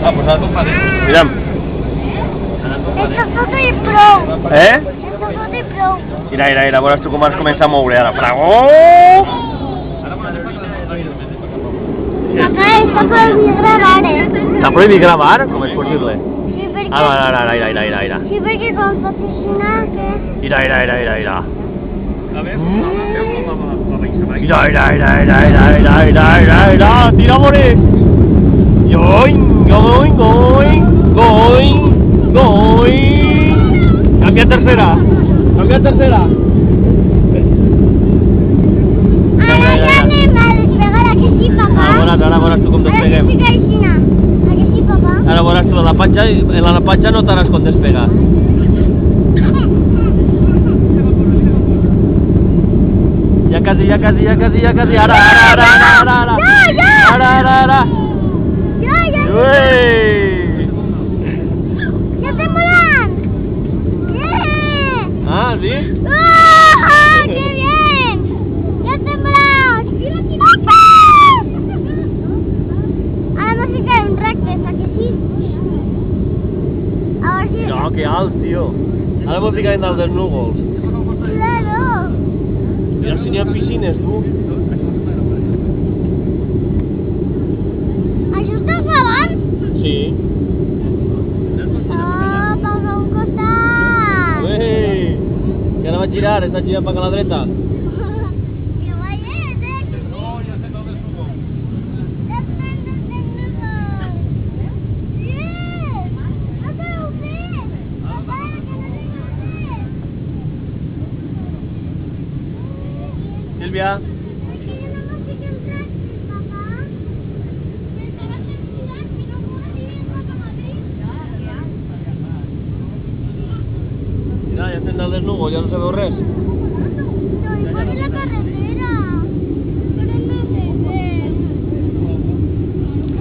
Ah, pues ara toca. Mira'm. Això foto i prou. Eh? Això foto i prou. Mira, veuràs tu com es comença a moure ara. Fragó! Papá, está prohibido grabar, T'ha prohibit gravar? Com és possible? Sí, perquè... Ara. Sí, perquè com pot aixina, que... Mira. A veure, Mira, tira more! Going! Canvia tercera! Ara ja anem a despegar, que sí, papà? Ara veuràs tu com despeguem. Ara sí que aixina. Que sí, papà? Ara veuràs tu, en la patxa notaràs com despega. Ja quasi. Ara. Ja! Ué! Ja estem volant! Yeah! Ah, sí? ¡Oh! ¡Qué bien! ¡Ya estem volant! Ara no ficarem rectes, a que sí? A veure si... No, que alt, tio. Ara vols ficar dalt dels núvols. Claro! Mira si n'hi ha piscines, tu. Això estàs gravant? Sí. Oh, per un costat! Ué! Que ara vaig girar, estàs girant per a la dreta. Que veies, que sí? no, ja sé tot el sumo. Yes! No sabeu fer! Papà, que no sabeu fer! Sílvia. És que jo no m'ho fico en tractes, papà. Perquè vas estudiar que no podien cap a Madrid. Mira, ja estem dalt dels núvols, ja no sabeu res. No, i por la carretera. Pero no sé fer.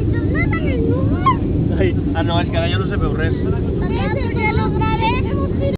¿Estás matando el núvol? Ai, ah no, és que ara ja no sabeu res. Per què?